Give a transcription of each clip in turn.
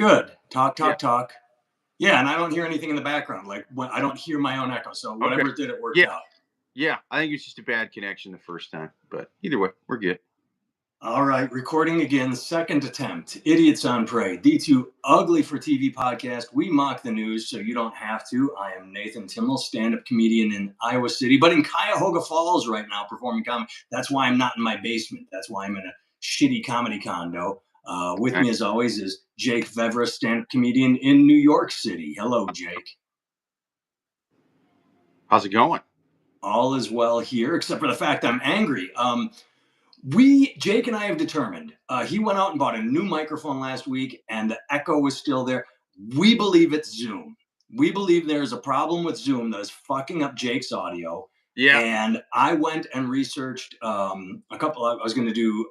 Good. Talk, Yeah. talk, talk. Yeah, and I don't hear anything in the background. Like when I don't hear my own echo. So Okay. whatever it did, it worked Yeah. out. Yeah. I think it's just a bad connection the first time, but either way, we're good. All right, recording again, second attempt. Idiots on Parade, the two ugly for TV podcast. We mock the news so you don't have to. I am Nathan Timmel, stand-up comedian in Iowa City, but in Cuyahoga Falls right now performing comedy. That's why I'm not in my basement. That's why I'm in a shitty comedy condo. With me, as always, is Jake Vevra, stand-up comedian in New York City. Hello, Jake. How's it going? All is well here, except for the fact I'm angry. Jake and I have determined, he went out and bought a new microphone last week and the echo was still there. We believe it's Zoom. We believe there's a problem with Zoom that is fucking up Jake's audio. Yeah. And I went and researched I was going to do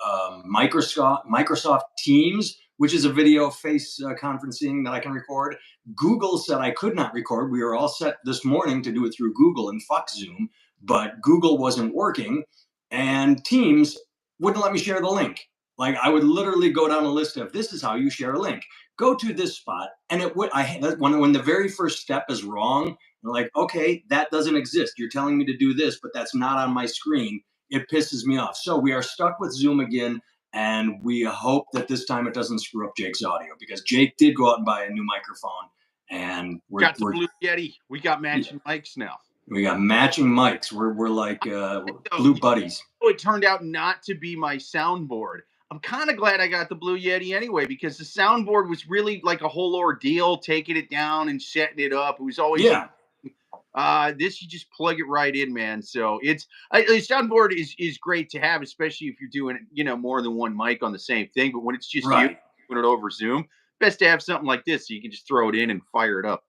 Microsoft Teams, which is a video face conferencing that I can record. Google said I could not record. We were all set this morning to do it through Google and fuck Zoom, but Google wasn't working. And Teams wouldn't let me share the link. Like I would literally go down a list of this is how you share a link. Go to this spot, and it would. When the very first step is wrong, I'm like, okay, that doesn't exist. You're telling me to do this, but that's not on my screen. It pisses me off. So we are stuck with Zoom again, and we hope that this time it doesn't screw up Jake's audio because Jake did go out and buy a new microphone, and we're Blue Yeti. We got matching mics now. We got matching mics. We're like blue buddies. It turned out not to be my soundboard. I'm kind of glad I got the Blue Yeti anyway, because the soundboard was really like a whole ordeal, taking it down and setting it up. It was always this you just plug it right in, man. So it's the soundboard is great to have, especially if you're doing more than one mic on the same thing. But when it's just you doing it over Zoom, best to have something like this so you can just throw it in and fire it up.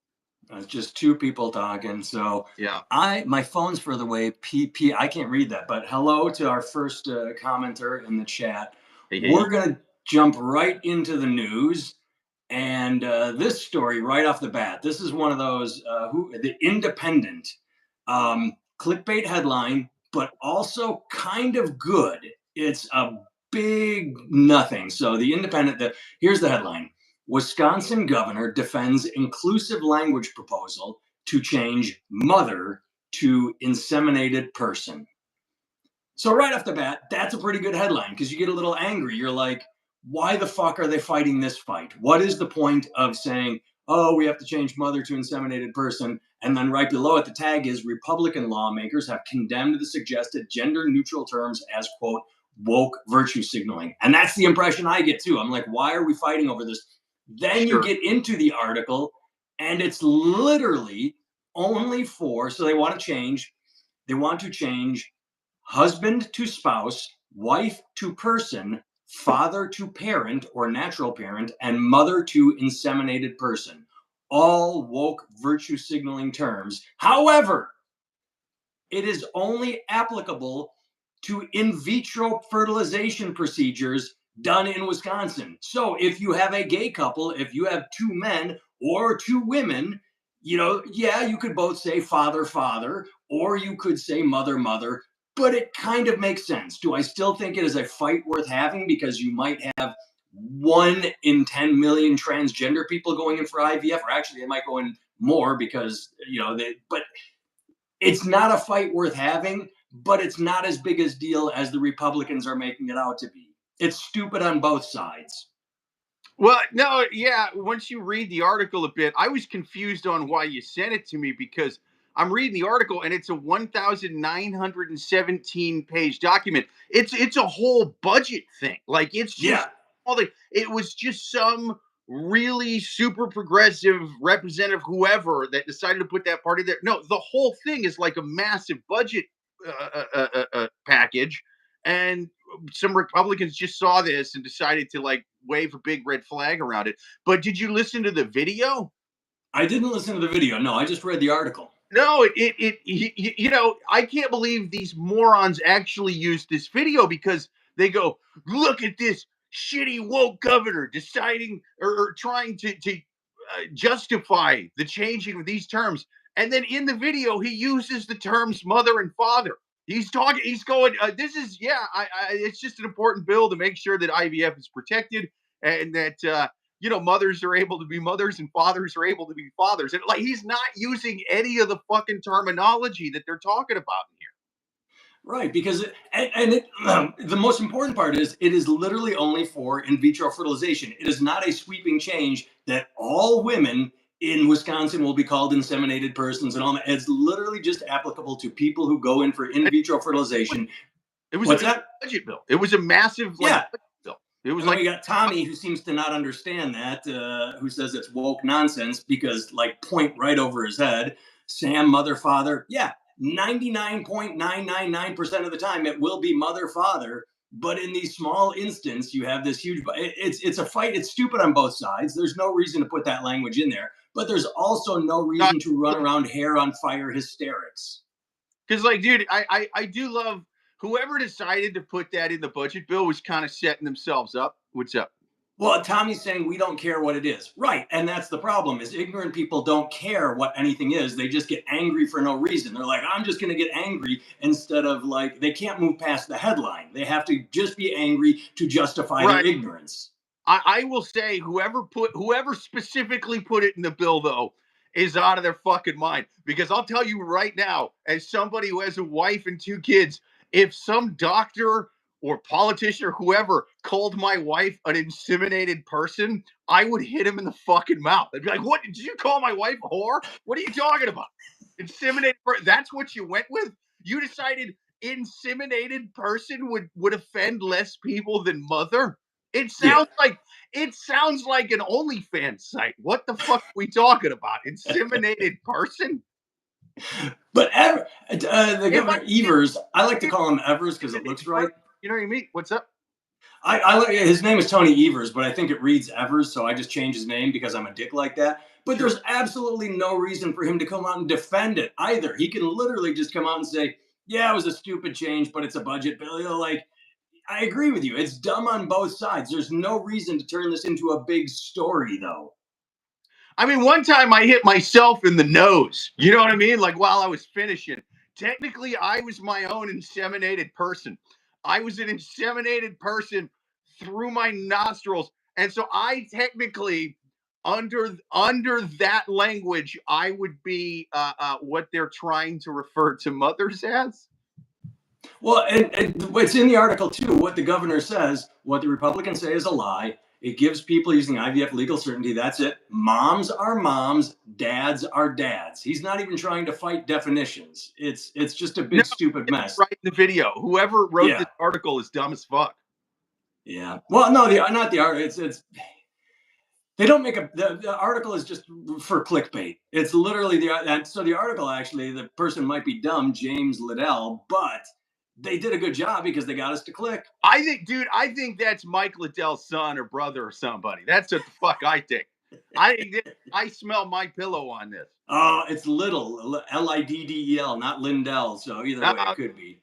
It's just two people talking. So yeah, my phone's further away. I can't read that, but hello to our first commenter in the chat. Hey. We're gonna jump right into the news, and this story right off the bat. This is one of those the Independent clickbait headline, but also kind of good. It's a big nothing. So the Independent. Here's the headline. Wisconsin governor defends inclusive language proposal to change mother to inseminated person. So right off the bat, that's a pretty good headline because you get a little angry. You're like, why the fuck are they fighting this fight? What is the point of saying, oh, we have to change mother to inseminated person? And then right below it, the tag is Republican lawmakers have condemned the suggested gender neutral terms as, quote, woke virtue signaling. And that's the impression I get too. I'm like, why are we fighting over this? Then you get into the article, and it's literally only for, so they want to change husband to spouse, wife to person, father to parent or natural parent, and mother to inseminated person. All woke virtue signaling terms. However, it is only applicable to in vitro fertilization procedures done in Wisconsin. So if you have a gay couple, if you have two men or two women, you could both say father, father, or you could say mother, mother, but it kind of makes sense. Do I still think it is a fight worth having because you might have 1 in 10 million transgender people going in for IVF, or actually they might go in more because, but it's not a fight worth having, but it's not as big a deal as the Republicans are making it out to be. It's stupid on both sides. Well, no, yeah. Once you read the article a bit, I was confused on why you sent it to me because I'm reading the article and it's a 1,917 page document. It's a whole budget thing. Like it's just it was just some really super progressive representative, whoever that decided to put that party there. No, the whole thing is like a massive budget package, and some Republicans just saw this and decided to like wave a big red flag around it. But did you listen to the video? I didn't listen to the video. No, I just read the article. No, I can't believe these morons actually used this video because they go, look at this shitty woke governor deciding or trying to justify the changing of these terms. And then in the video, he uses the terms mother and father. He's going, it's just an important bill to make sure that IVF is protected and that, mothers are able to be mothers and fathers are able to be fathers. And like, he's not using any of the fucking terminology that they're talking about in here. Right, because the most important part is it is literally only for in vitro fertilization. It is not a sweeping change that all women in Wisconsin will be called inseminated persons and all that. It's literally just applicable to people who go in for in vitro fertilization. What's a that? budget bill. It was a massive Yeah. budget bill. It was we got Tommy, who seems to not understand that, who says it's woke nonsense because, like, point right over his head. Sam, mother, father. Yeah, 99.999% of the time it will be mother, father. But in these small instance, you have this huge. It's a fight. It's stupid on both sides. There's no reason to put that language in there. But there's also no reason to run around hair on fire hysterics. Because, like, dude, I do love whoever decided to put that in the budget bill was kind of setting themselves up. What's up? Well, Tommy's saying we don't care what it is. Right. And that's the problem is ignorant people don't care what anything is. They just get angry for no reason. They're like, I'm just going to get angry instead of, like, they can't move past the headline. They have to just be angry to justify their ignorance. I will say whoever specifically put it in the bill, though, is out of their fucking mind. Because I'll tell you right now, as somebody who has a wife and 2 kids, if some doctor or politician or whoever called my wife an inseminated person, I would hit him in the fucking mouth. I'd be like, what? Did you call my wife a whore? What are you talking about? Inseminated person? That's what you went with? You decided inseminated person would offend less people than mother? It sounds like an OnlyFans site. What the fuck are we talking about? Inseminated person? But the governor Evers, I like to call him Evers because it looks right. You know what I mean? What's up? His name is Tony Evers, but I think it reads Evers, so I just changed his name because I'm a dick like that. But there's absolutely no reason for him to come out and defend it either. He can literally just come out and say, yeah, it was a stupid change, but it's a budget bill. Like, I agree with you. It's dumb on both sides. There's no reason to turn this into a big story, though. I mean, one time I hit myself in the nose. You know what I mean? Like, while I was finishing. Technically, I was my own inseminated person. I was an inseminated person through my nostrils. And so I technically, under that language, I would be what they're trying to refer to mothers as. Well, and it's in the article, too. What the governor says, what the Republicans say is a lie. It gives people using IVF legal certainty. That's it. Moms are moms. Dads are dads. He's not even trying to fight definitions. It's just a big stupid mess. Right in the video. Whoever wrote this article is dumb as fuck. Yeah. Well, no, not the article. It's they don't make the article is just for clickbait. It's literally so the article, actually, the person might be dumb, James Liddell, but they did a good job because they got us to click. I think that's Mike Liddell's son or brother or somebody. That's what the fuck I think. I smell my pillow on this. Oh, it's Liddell, Liddel, not Lindell. So either way, it could be.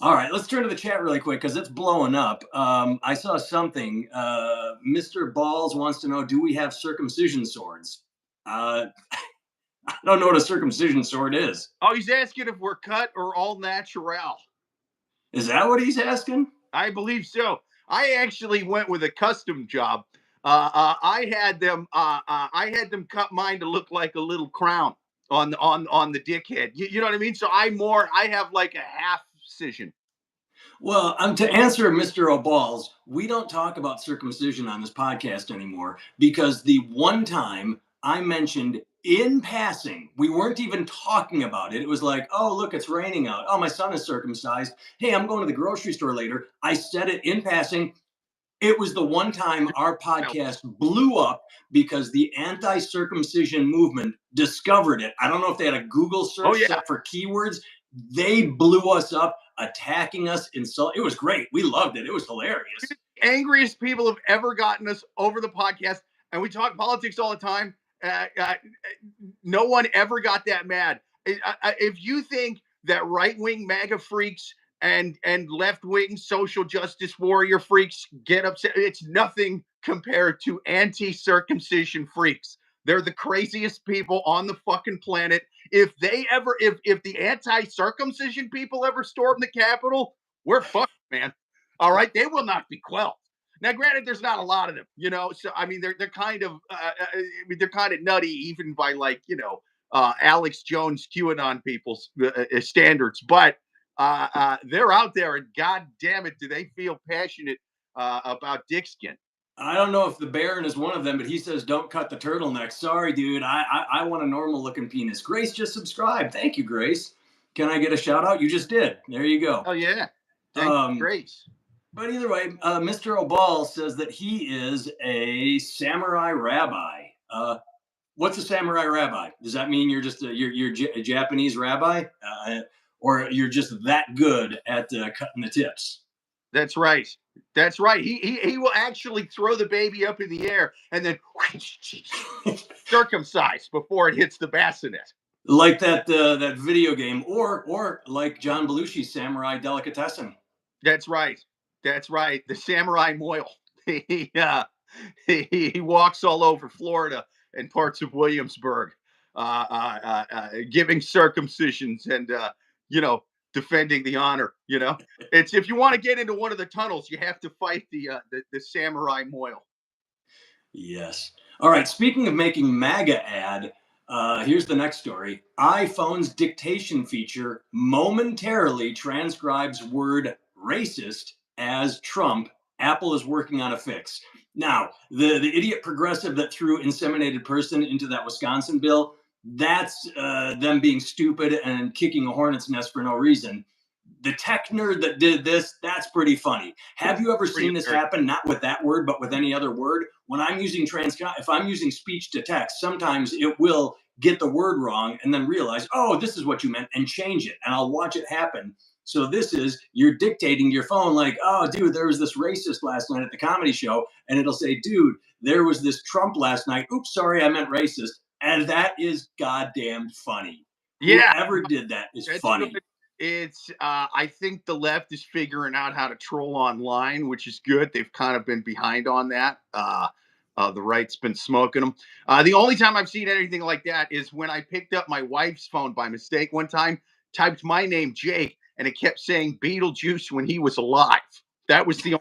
All right, let's turn to the chat really quick because it's blowing up. I saw something. Mr. Balls wants to know, do we have circumcision swords? I don't know what a circumcision sword is. Oh, he's asking if we're cut or all natural. Is that what he's asking? I believe so. I actually went with a custom job. I had them cut mine to look like a little crown on the dickhead. You know what I mean? So I have like a half incision. Well, to answer Mr. O'Balls, we don't talk about circumcision on this podcast anymore because the one time I mentioned in passing, we weren't even talking about it. It was like, oh, look, it's raining out. Oh, my son is circumcised. Hey, I'm going to the grocery store later. I said it in passing. It was the one time our podcast blew up because the anti-circumcision movement discovered it. I don't know if they had a Google search set for keywords. They blew us up, attacking us, insult. It was great. We loved it. It was hilarious. The angriest people have ever gotten us over the podcast, and we talk politics all the time. No one ever got that mad. If you think that right-wing MAGA freaks and left-wing social justice warrior freaks get upset, it's nothing compared to anti-circumcision freaks. They're the craziest people on the fucking planet. If the anti-circumcision people ever storm the Capitol, we're fucked, man. All right, they will not be quelled. Now, granted, there's not a lot of them, So I mean, they're kind of they're kind of nutty, even by like Alex Jones QAnon people's standards. But they're out there, and god damn it, do they feel passionate about dick skin? I don't know if the Baron is one of them, but he says don't cut the turtleneck. Sorry, dude. I want a normal looking penis. Grace just subscribed. Thank you, Grace. Can I get a shout out? You just did. There you go. Oh yeah, thank you, Grace. But either way, Mr. Obal says that he is a samurai rabbi. What's a samurai rabbi? Does that mean you're just a Japanese rabbi, or you're just that good at cutting the tips? That's right. That's right. He will actually throw the baby up in the air and then circumcise before it hits the bassinet. Like that video game, or like John Belushi's Samurai Delicatessen. That's right. That's right. The Samurai Moyle. He walks all over Florida and parts of Williamsburg, giving circumcisions and defending the honor. It's if you want to get into one of the tunnels, you have to fight the Samurai Moyle. Yes. All right. Speaking of making MAGA ad, here's the next story. iPhone's dictation feature momentarily transcribes word racist as Trump. Apple is working on a fix. Now, the idiot progressive that threw inseminated person into that Wisconsin bill, that's them being stupid and kicking a hornet's nest for no reason. The tech nerd that did this, that's pretty funny. Have you ever seen this happen, not with that word, but with any other word? When I'm using if I'm using speech to text, sometimes it will get the word wrong and then realize, oh, this is what you meant, and change it. And I'll watch it happen. So this is, you're dictating to your phone like, oh, dude, there was this racist last night at the comedy show. And it'll say, dude, there was this Trump last night. Oops, sorry, I meant racist. And that is goddamn funny. Yeah. Whoever did that is funny. Good. It's I think the left is figuring out how to troll online, which is good. They've kind of been behind on that. The right's been smoking them. The only time I've seen anything like that is when I picked up my wife's phone by mistake one time, typed my name Jake, and it kept saying Beetlejuice when he was alive. That's the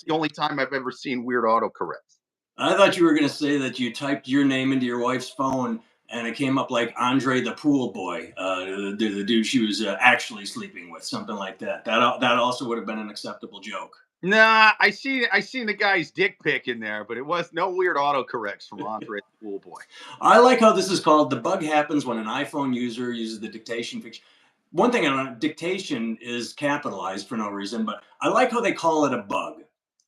only time I've ever seen weird autocorrect. I thought you were going to say that you typed your name into your wife's phone and it came up like Andre the Pool Boy, the dude she was actually sleeping with, something like that. That also would have been an acceptable joke. Nah, I seen the guy's dick pic in there, but it was no weird autocorrects from Andre the Pool Boy. I like how this is called. The bug happens when an iPhone user uses the dictation feature. One thing on dictation is capitalized for no reason, but I like how they call it a bug.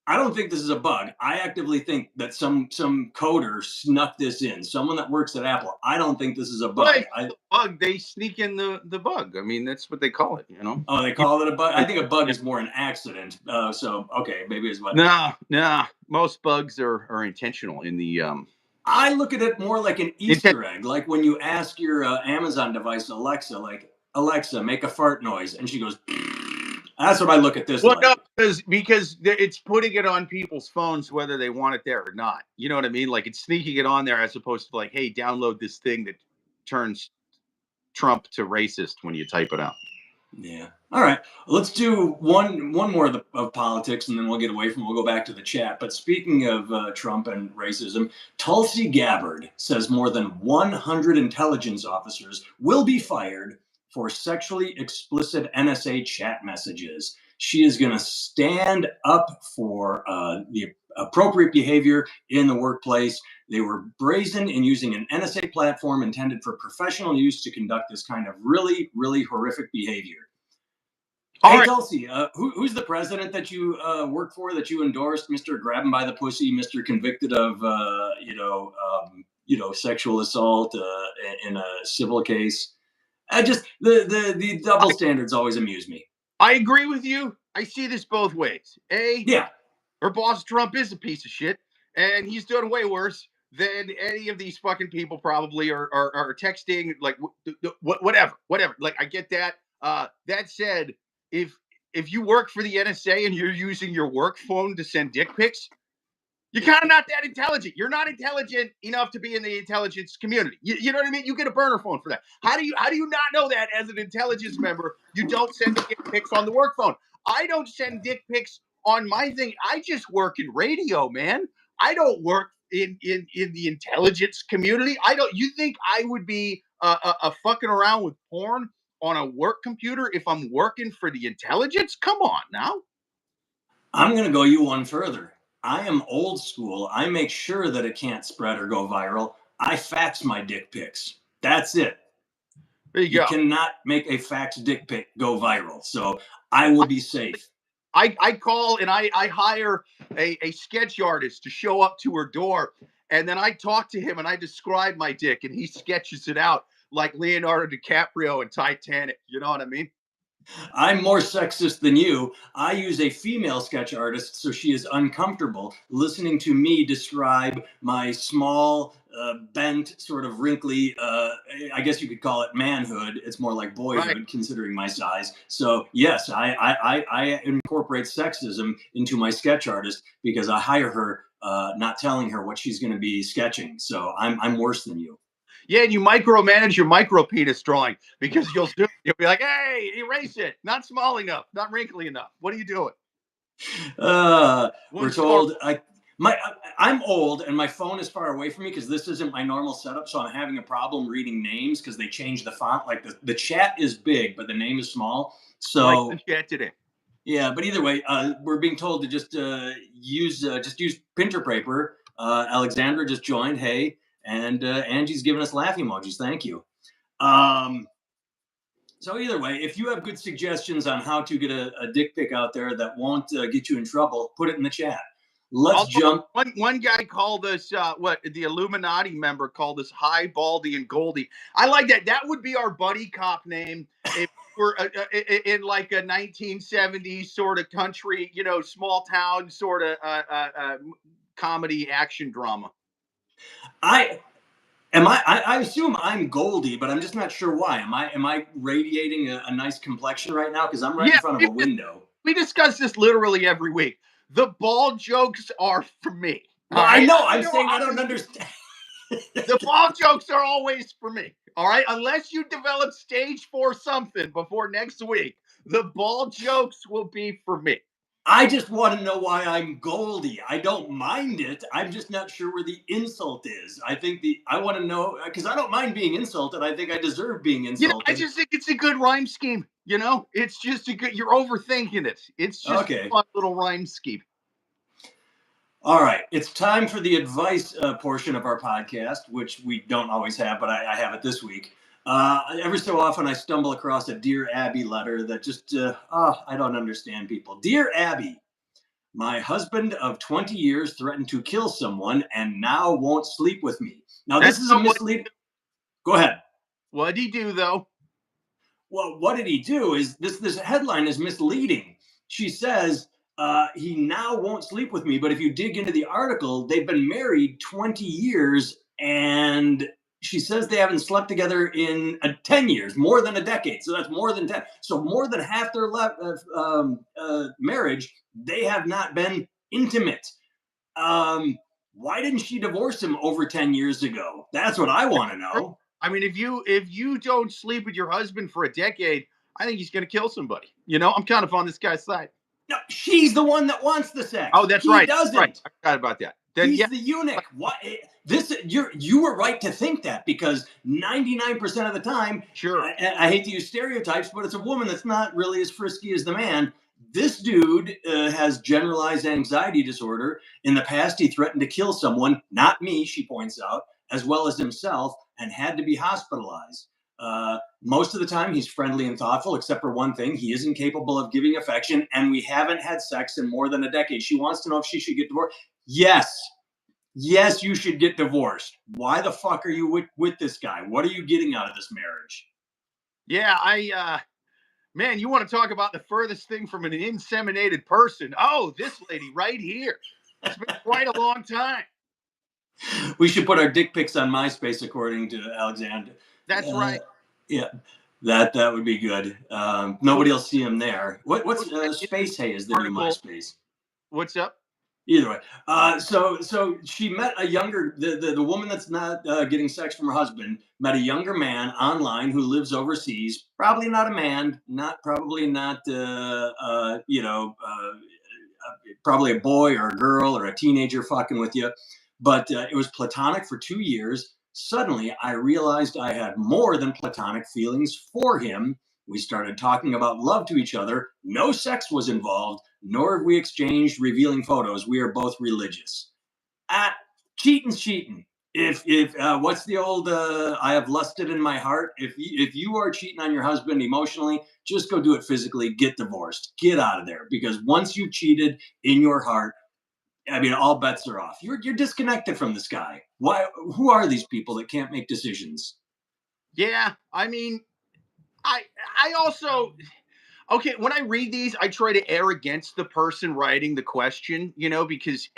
I don't think this is a bug. I actively think that some coder snuck this in. Someone that works at Apple. I don't think this is a bug. Bug. They sneak in the bug. I mean, that's what they call it. Oh, they call it a bug. I think a bug is more an accident. So okay, maybe it's what. No. Most bugs are intentional in the. I look at it more like an Easter egg, like when you ask your Amazon device Alexa, like Alexa, make a fart noise, and she goes. That's what I look at this. Well, like. No, because it's putting it on people's phones whether they want it there or not. You know what I mean? Like it's sneaking it on there as opposed to like, hey, download this thing that turns Trump to racist when you type it out. Yeah. All right. Let's do one more of politics, and then we'll get away from. We'll go back to the chat. But speaking of Trump and racism, Tulsi Gabbard says more than 100 intelligence officers will be fired for sexually explicit NSA chat messages. She is going to stand up for the appropriate behavior in the workplace. They were brazen in using an NSA platform intended for professional use to conduct this kind of really, really horrific behavior. Hey, right. Tulsi, who's the president that you work for, that you endorsed, Mr. Grab him by the pussy, Mr. convicted of, sexual assault in a civil case? I just the double standards always amuse me. I agree with you. I see this both ways. Yeah, her boss Trump is a piece of shit, and he's doing way worse than any of these fucking people probably are texting. Like whatever. Like I get that. That said, if you work for the NSA and you're using your work phone to send dick pics, you're kind of not that intelligent. You're not intelligent enough to be in the intelligence community. You know what I mean? You get a burner phone for that. How do you not know that as an intelligence member? You don't send dick pics on the work phone. I don't send dick pics on my thing. I just work in radio, man. I don't work in the intelligence community. I don't. You think I would be fucking around with porn on a work computer if I'm working for the intelligence? Come on now. I'm going to go you one further. I am old school. I make sure that it can't spread or go viral. I fax my dick pics. That's it. There you You go. cannot make a fax dick pic go viral. So I will be safe. I call and I hire a sketch artist to show up to her door, and then I talk to him and I describe my dick, and he sketches it out like Leonardo DiCaprio in Titanic. You know what I mean? I'm more sexist than you. I use a female sketch artist so she is uncomfortable listening to me describe my small, bent, sort of wrinkly, I guess you could call it manhood. It's more like boyhood, Right. considering my size. So, yes, I incorporate sexism into my sketch artist because I hire her, not telling her what she's going to be sketching. So, I'm worse than you. Yeah, and you micromanage your micro penis drawing because you'll be like, hey, erase it. Not small enough, not wrinkly enough. What are you doing? We're One star. told I'm old and my phone is far away from me because this isn't my normal setup. So I'm having a problem reading names because they changed the font. Like the chat is big, but the name is small. Like the So chat today. yeah, but either way, we're being told to just use printer paper. Alexandra just joined. Hey, and Angie's giving us laugh emojis. Thank you. Um, so either way, if you have good suggestions on how to get a dick pic out there that won't get you in trouble, put it in the chat. Let's Although jump. one guy called us what the Illuminati member called us High Baldy and Goldie. I like that. That would be our buddy cop name if we're in like a 1970s sort of country, small town sort of comedy action drama. I I assume I'm Goldie, but I'm just not sure why. Am I radiating a nice complexion right now? Because I'm right in Yeah, front of a window. we discuss this literally every week. The ball jokes are for me. Well, All I right. know. I'm saying I don't understand. The ball jokes are always for me. All right. Unless you develop stage 4 something before next week, the ball jokes will be for me. I just want to know why I'm Goldie. I don't mind it. I'm just not sure where the insult is. I want to know because I don't mind being insulted. I think I deserve being I insulted. just think it's a good rhyme scheme. It's just a good, you're overthinking it. It's just Okay. a fun little rhyme scheme. All right. It's time for the advice portion of our podcast, which we don't always have, but I have it this week. Every so often, I stumble across a Dear Abby letter that just, I don't understand people. Dear Abby, my husband of 20 years threatened to kill someone and now won't sleep with me. Now, this is a misleading. Go ahead. What'd he do, though? Well, what did he do? Is this headline is misleading. She says he now won't sleep with me, but if you dig into the article, they've been married 20 years, and she says they haven't slept together in 10 years, more than a decade. So that's more than 10. So more than half their marriage, they have not been intimate. Why didn't she divorce him over 10 years ago? That's what I want to know. I mean, if you don't sleep with your husband for a decade, I think he's going to kill somebody. I'm kind of on this guy's side. No, she's the one that wants the sex. Oh, that's right. He doesn't. Right. I forgot about that. Then, he's the eunuch. What? You were right to think that because 99% of the time, sure. I hate to use stereotypes, but it's a woman that's not really as frisky as the man. This dude has generalized anxiety disorder. In the past, he threatened to kill someone, not me, she points out, as well as himself, and had to be hospitalized. Most of the time, he's friendly and thoughtful, except for one thing. He isn't capable of giving affection, and we haven't had sex in more than a decade. She wants to know if she should get divorced. Yes. Yes, you should get divorced. Why the fuck are you with this guy? What are you getting out of this marriage? Yeah, man, you want to talk about the furthest thing from an inseminated person? Oh, this lady right here. It's been quite a long time. We should put our dick pics on MySpace, according to Alexander. That's right. Yeah, that would be good. Nobody will see him there. What's Space Hay is the new MySpace. What's up? Either way, so she met a younger the woman that's not getting sex from her husband met a younger man online who lives overseas. Probably not a man, probably not probably a boy or a girl or a teenager fucking with you. But it was platonic for 2 years. Suddenly, I realized I had more than platonic feelings for him. We started talking about love to each other. No sex was involved, nor have we exchanged revealing photos. We are both religious. Ah, cheating's cheating. If what's the old I have lusted in my heart. If you are cheating on your husband emotionally, just go do it physically. Get divorced. Get out of there. Because once you've cheated in your heart, I mean, all bets are off. You're disconnected from this guy. Why? Who are these people that can't make decisions? Yeah, I mean, I I also okay, when I read these, I try to err against the person writing the question, because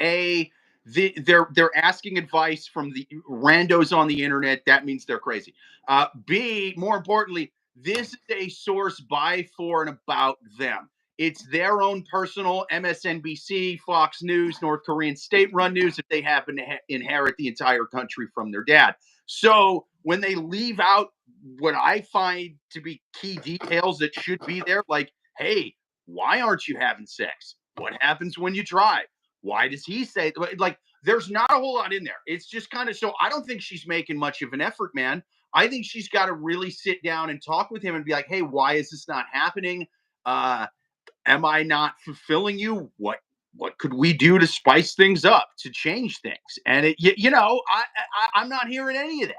they're asking advice from the randos on the internet. That means they're crazy. B, more importantly, this is a source by, for, and about them. It's their own personal MSNBC, Fox News, North Korean state-run news if they happen to inherit the entire country from their dad. So when they leave out what I find to be key details that should be there, like, hey, why aren't you having sex? What happens when you try? Why does he say, like, there's not a whole lot in there. It's just kind of, so I don't think she's making much of an effort, man. I think she's got to really sit down and talk with him and be like, hey, why is this not happening? Am I not fulfilling you? What could we do to spice things up, to change things? And I'm not hearing any of that.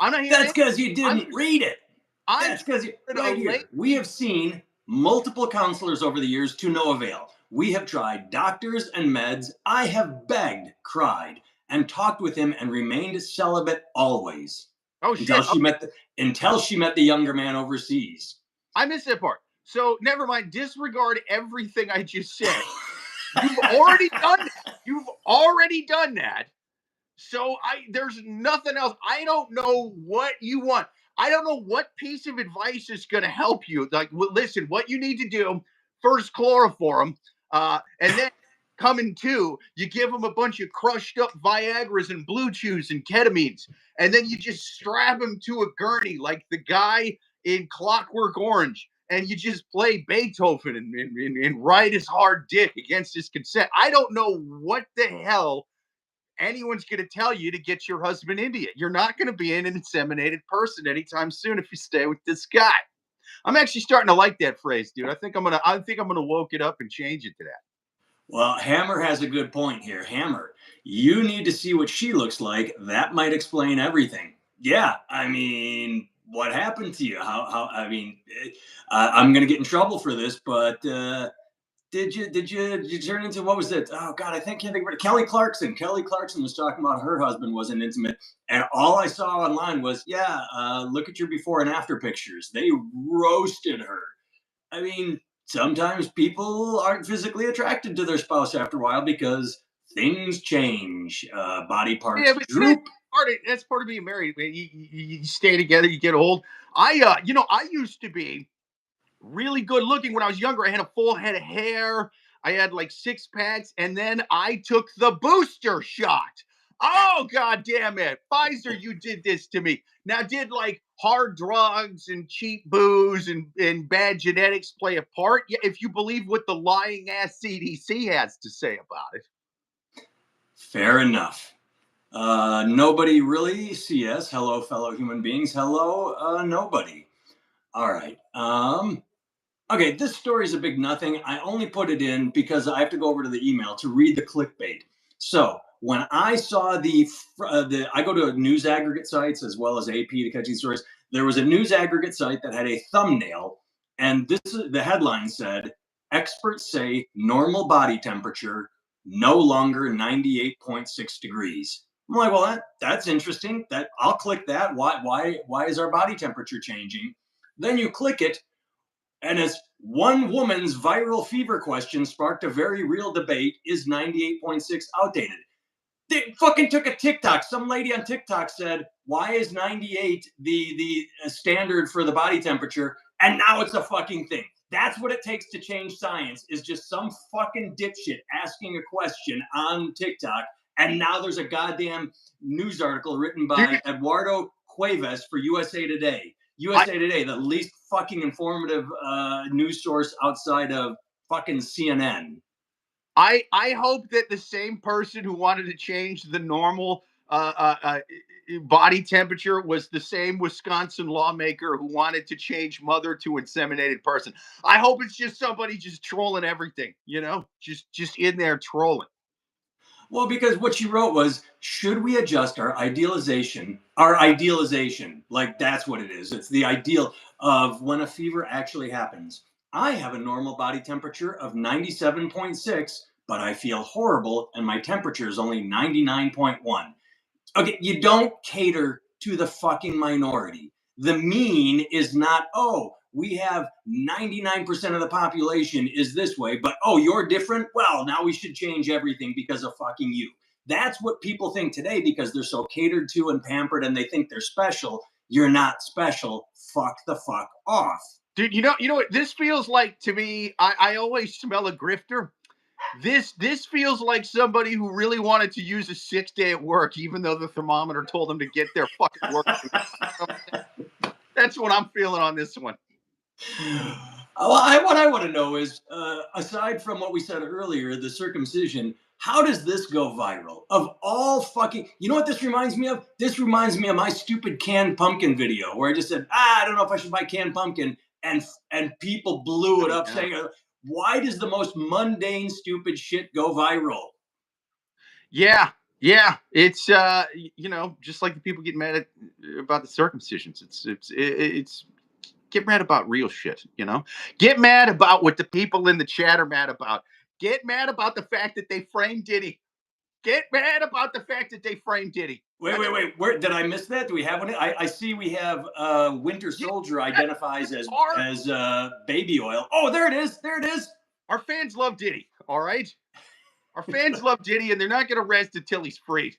I'm not hearing. That's because you didn't read it. I'm That's because right here. late. We have seen multiple counselors over the years to no avail. We have tried doctors and meds. I have begged, cried, and talked with him and remained celibate always. Oh until shit! she met the until she met the younger man overseas. I missed that part. So never mind. Disregard everything I just said. You've already done that. You've already done that. So there's nothing else. I don't know what you want. I don't know what piece of advice is going to help you. Like, listen, what you need to do first, chloroform, and then coming to, you give them a bunch of crushed up Viagra's and Blue Chews and ketamines, and then you just strap them to a gurney like the guy in Clockwork Orange, and you just play Beethoven and ride his hard dick against his consent. I don't know what the hell anyone's going to tell you to get your husband into it. You're not going to be an inseminated person anytime soon if you stay with this guy. I'm actually starting to like that phrase, dude. I think I'm gonna woke it up and change it to that. Well, Hammer has a good point here. Hammer, you need to see what she looks like. That might explain everything. Yeah, I mean, what happened to you? I mean, I'm going to get in trouble for this, but did you turn into, what was it? Oh God, can't think of it. Kelly Clarkson. Kelly Clarkson was talking about her husband wasn't intimate, and all I saw online was, yeah, look at your before and after pictures. They roasted her. I mean, sometimes people aren't physically attracted to their spouse after a while because things change. Body Yeah, parts but droop. that's part of being married. Man. You stay together, you get old. I used to be really good looking when I was younger. I had a full head of hair. I had like six packs, and then I took the booster shot. Oh god damn it, Pfizer! You did this to me. Now, did like hard drugs and cheap booze and bad genetics play a part? Yeah, if you believe what the lying ass CDC has to say about it. Fair enough. Nobody really. CS. Hello, fellow human beings. Hello, nobody. All right. Okay, this story is a big nothing. I only put it in because I have to go over to the email to read the clickbait. So when I saw I go to news aggregate sites as well as AP to catch these stories. There was a news aggregate site that had a thumbnail, and the headline said, "Experts say normal body temperature no longer 98.6 degrees." I'm like, well, that's interesting. That I'll click that. Why is our body temperature changing? Then you click it, and as one woman's viral fever question sparked a very real debate, is 98.6 outdated? They fucking took a TikTok. Some lady on TikTok said, "Why is 98 the standard for the body temperature?" And now it's a fucking thing. That's what it takes to change science, is just some fucking dipshit asking a question on TikTok. And now there's a goddamn news article written by Eduardo Cuevas for USA Today. USA Today, the least fucking informative news source outside of fucking CNN. I hope that the same person who wanted to change the normal body temperature was the same Wisconsin lawmaker who wanted to change mother to inseminated person. I hope it's just somebody just trolling everything, just in there trolling. Well, because what she wrote was, should we adjust our idealization? Our idealization, like that's what it is. It's the ideal of when a fever actually happens. I have a normal body temperature of 97.6, but I feel horrible and my temperature is only 99.1. Okay, you don't cater to the fucking minority. The mean is not, oh, we have 99% of the population is this way, but oh, you're different? Well, now we should change everything because of fucking you. That's what people think today because they're so catered to and pampered and they think they're special. You're not special. Fuck the fuck off. Dude, you know what this feels like to me? I always smell a grifter. This feels like somebody who really wanted to use a 6-day at work, even though the thermometer told them to get their fucking work. That's what I'm feeling on this one. What I want to know is, aside from what we said earlier, the circumcision, how does this go viral? Of all fucking, you know what this reminds me of? This reminds me of my stupid canned pumpkin video where I just said, I don't know if I should buy canned pumpkin, and people blew it up saying, why does the most mundane, stupid shit go viral? Yeah, it's just like the people get mad about the circumcisions. It's get mad about real shit. Get mad about what the people in the chat are mad about. Get mad about the fact that they framed Diddy. Get mad about the fact that they framed Diddy. Wait. Where did I miss that? Do we have one? I see we have Winter Soldier identifies as baby oil. Oh, there it is. There it is. Our fans love Diddy. All right. Our fans love Diddy, and they're not going to rest until he's freed.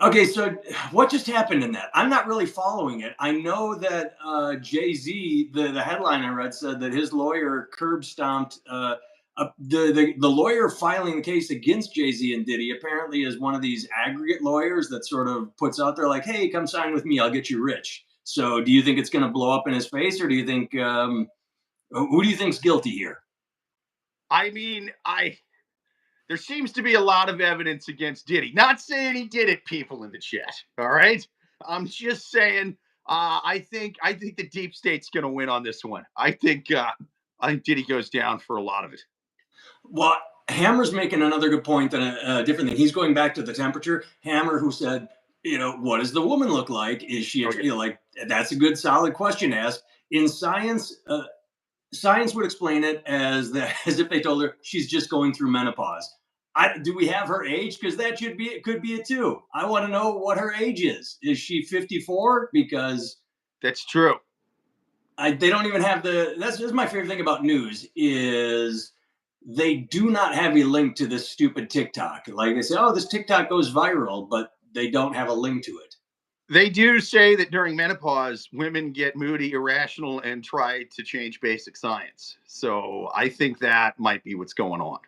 Okay, so what just happened in that? I'm not really following it. I know that Jay-Z, the headline I read said that his lawyer curb stomped the lawyer filing the case against Jay-Z and Diddy apparently is one of these aggregate lawyers that sort of puts out there like, hey, come sign with me, I'll get you rich. So do you think it's going to blow up in his face, or do you think who do you think's guilty here? I mean, there seems to be a lot of evidence against Diddy. Not saying he did it, people in the chat. All right, I'm just saying. I think the deep state's going to win on this one. I think Diddy goes down for a lot of it. Well, Hammer's making another good point than a different thing. He's going back to the temperature. Hammer, who said, what does the woman look like? Is she like? That's a good, solid question to ask. In science, science would explain it as if they told her she's just going through menopause. Do we have her age? Because that could be it too. I want to know what her age is. Is she 54? Because that's true. They don't even have that's my favorite thing about news is they do not have a link to this stupid TikTok. Like they say, oh, this TikTok goes viral, but they don't have a link to it. They do say that during menopause, women get moody, irrational, and try to change basic science. So I think that might be what's going on.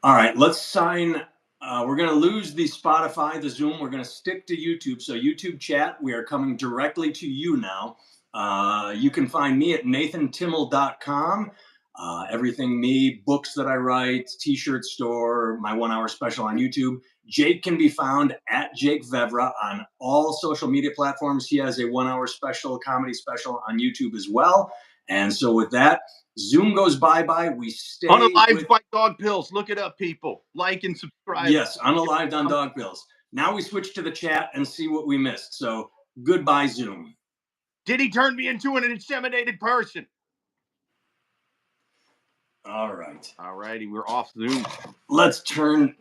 All right, let's sign. We're going to lose the Spotify, the Zoom. We're going to stick to YouTube. So YouTube chat, we are coming directly to you now. You can find me at nathantimmel.com. Everything me, books that I write, t-shirt store, my 1 hour special on YouTube. Jake can be found at Jake Vevra on all social media platforms. He has a 1 hour special, comedy special on YouTube as well. And so with that, Zoom goes bye-bye. We stay Unalived by Dog Pills. Look it up, people. Like and subscribe. Yes, Unalived on Dog Pills. Now we switch to the chat and see what we missed. So goodbye, Zoom. Diddy turned me into an inseminated person. All right. All righty, we're off Zoom. Let's turn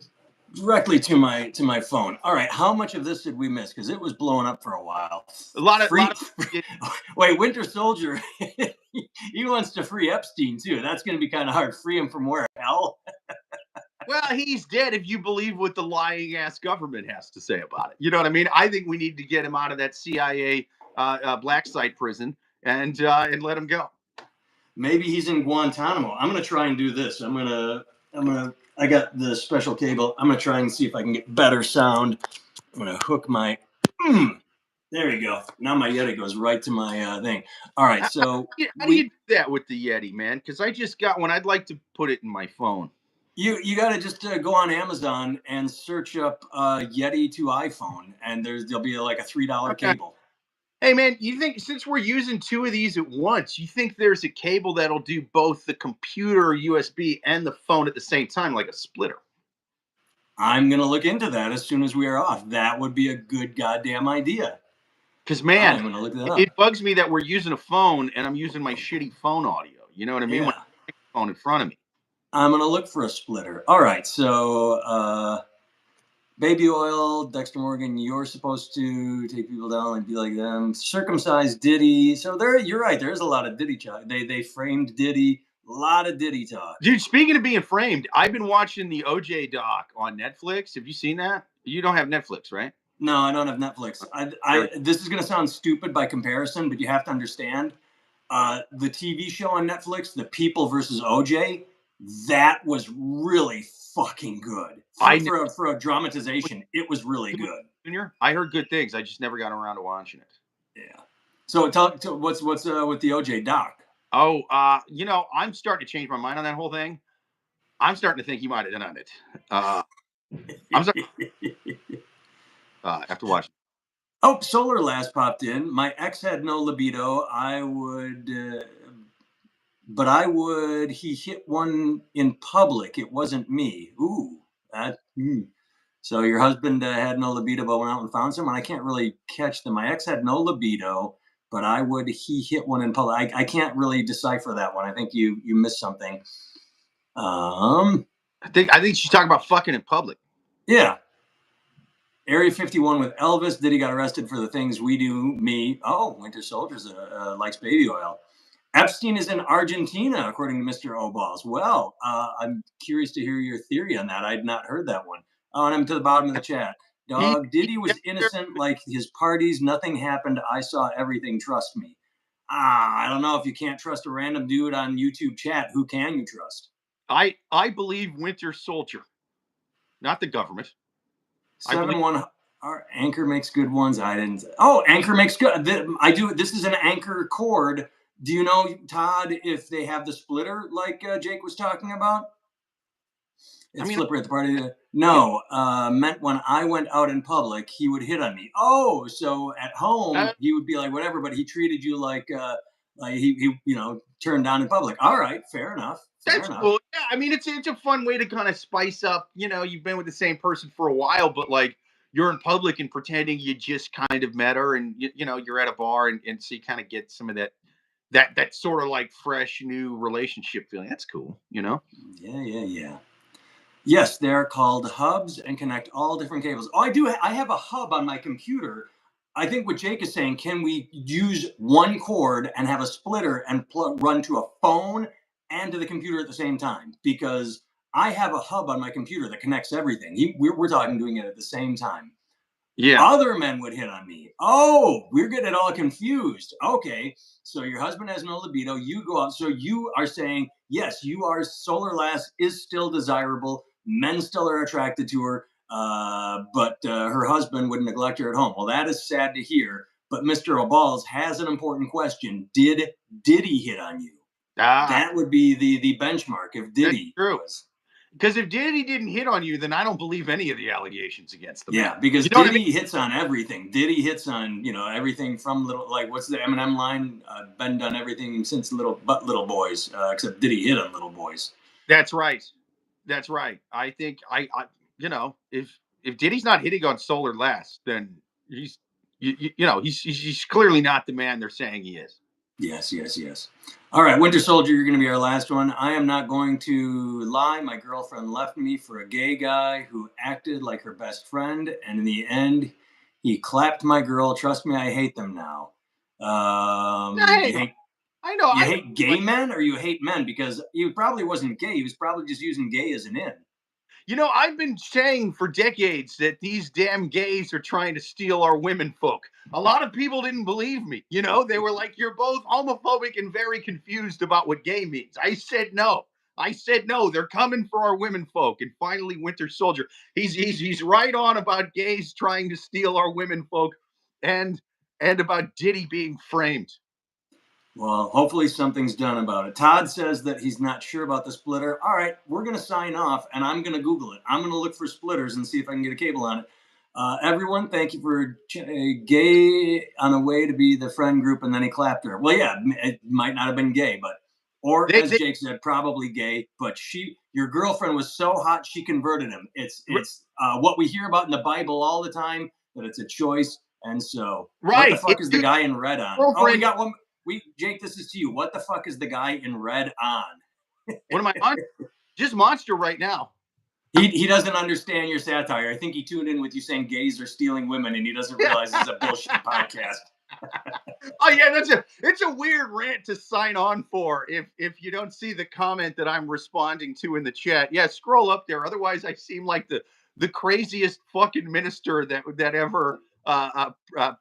directly to my phone. All right, how much of this did we miss? Because it was blowing up for a while. A lot of wait, Winter Soldier, he wants to free Epstein too. That's going to be kind of hard. Free him from where? Hell. Well, he's dead if you believe what the lying ass government has to say about it. You know what I mean? I think we need to get him out of that CIA black site prison and let him go. Maybe he's in Guantanamo. I'm going to try and do this. I got the special cable. I'm going to try and see if I can get better sound. I'm going to hook my, There you go. Now my Yeti goes right to my thing. All right, so How do you do that with the Yeti, man? Because I just got one. I'd like to put it in my phone. you got to just go on Amazon and search up Yeti to iPhone, and there'll be like a $3 Okay. cable. Hey, man, you think since we're using two of these at once, you think there's a cable that'll do both the computer USB and the phone at the same time, like a splitter? I'm gonna look into that as soon as we are off. That would be a good goddamn idea. Because, man, I'm gonna look that it up. bugs me that we're using a phone and I'm using my shitty phone audio. You know what I mean? When Yeah, I have the phone in front of me. I'm gonna look for a splitter. All right, so baby oil, Dexter Morgan. You're supposed to take people down and be like them. Circumcised Diddy. So there, you're right. There's a lot of Diddy talk. They framed Diddy. A lot of Diddy talk. Dude, speaking of being framed, I've been watching the OJ doc on Netflix. Have you seen that? You don't have Netflix, right? No, I don't have Netflix. This is gonna sound stupid by comparison, but you have to understand the TV show on Netflix, The People versus OJ. That was really fucking good I for a dramatization. It was really good. Junior. I heard good things. I just never got around to watching it. Yeah. So what's with the OJ doc? Oh, I'm starting to change my mind on that whole thing. I'm starting to think he might have done it. I'm sorry. After watching. Oh, Solar last popped in. My ex had no libido. But I would. He hit one in public. It wasn't me. Ooh, that. So your husband had no libido, but went out and found someone. I can't really catch them. My ex had no libido, but I would. He hit one in public. I can't really decipher that one. I think you missed something. Um, I think she's talking about fucking in public. yeah. Area 51 with Elvis. Diddy got arrested for the things we do. Me. Oh, Winter Soldiers likes baby oil. Epstein is in Argentina, according to Mr. Oballs. Well, I'm curious to hear your theory on that. I'd not heard that one. Oh, and I'm to the bottom of the chat. He, Dog, he Diddy was innocent like his parties. Nothing happened. I saw everything. Trust me. I don't know if you can't trust a random dude on YouTube chat. Who can you trust? I believe Winter Soldier, not the government. I believe 7-1. Our Anchor makes good ones. I didn't. Oh, Anchor makes good. I do. This is an Anchor cord. Do you know, Todd, if they have the splitter like Jake was talking about? I It's mean, Flipper at the party. you No, meant when I went out in public, he would hit on me. Oh, so at home know, he would be like whatever, but he treated you like he turned down in public. All right, fair enough. Fair that's enough. cool. Yeah, I mean, it's a fun way to kind of spice up. You've been with the same person for a while, but like you're in public and pretending you just kind of met her, and you're at a bar, and so you kind of get some of that sort of like fresh new relationship feeling. That's cool. Yeah, yeah, yeah. Yes, they're called hubs and connect all different cables. Oh, I do. I have a hub on my computer. I think what Jake is saying, can we use one cord and have a splitter and run to a phone and to the computer at the same time? Because I have a hub on my computer that connects everything. We're talking doing it at the same time. Yeah. Other men would hit on me. Oh, we're getting it all confused. Okay, so your husband has no libido. You go out. So you are saying, yes, Solar Lass is still desirable. Men still are attracted to her, but her husband would neglect her at home. Well, that is sad to hear. But Mr. O'Balls has an important question. Did he hit on you? Ah, That would be the benchmark if that's Diddy true. was. Because if Diddy didn't hit on you, then I don't believe any of the allegations against the man. Yeah, because You know what I mean? Diddy hits on everything. Diddy hits on everything from little, like, what's the Eminem line? Ben done everything since little boys, except Diddy hit on little boys. That's right. That's right. I think if Diddy's not hitting on Solar less, then he's clearly not the man they're saying he is. Yes, yes, yes. All right, Winter Soldier, you're going to be our last one. I am not going to lie. My girlfriend left me for a gay guy who acted like her best friend, and in the end, he clapped my girl. Trust me, I hate them now. Hey, You hate I know. You I hate gay men or you hate men? Because he probably wasn't gay. He was probably just using gay as an in. I've been saying for decades that these damn gays are trying to steal our women folk. A lot of people didn't believe me. They were like, "You're both homophobic and very confused about what gay means." I said no. I said no. They're coming for our women folk. And finally, Winter Soldier, he's right on about gays trying to steal our women folk. And and about Diddy being framed. Well, hopefully something's done about it. Todd says that he's not sure about the splitter. All right, we're going to sign off, and I'm going to Google it. I'm going to look for splitters and see if I can get a cable on it. Everyone, thank you for gay on a way to be the friend group, and then he clapped her. Well, yeah, it might not have been gay, but or as Jake said, probably gay. But your girlfriend was so hot she converted him. It's what we hear about in the Bible all the time, that it's a choice. And so, what the fuck is the guy in red on? Oh, we got one. Jake, this is to you. What the fuck is the guy in red on? What am I on? Just Monster right now. He doesn't understand your satire. I think he tuned in with you saying gays are stealing women, and he doesn't realize it's a bullshit podcast. Oh yeah, it's a weird rant to sign on for if you don't see the comment that I'm responding to in the chat. Yeah, scroll up there. Otherwise, I seem like the craziest fucking minister that ever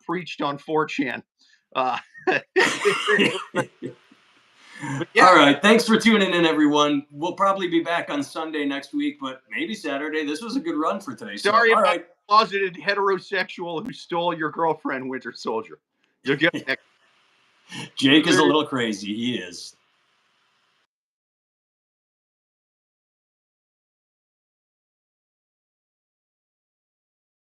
preached on 4chan. Yeah. All right. Thanks for tuning in, everyone. We'll probably be back on Sunday next week, but maybe Saturday. This was a good run for today. Sorry about the closeted heterosexual who stole your girlfriend, Winter Soldier. You'll get Jake is a little crazy. He is.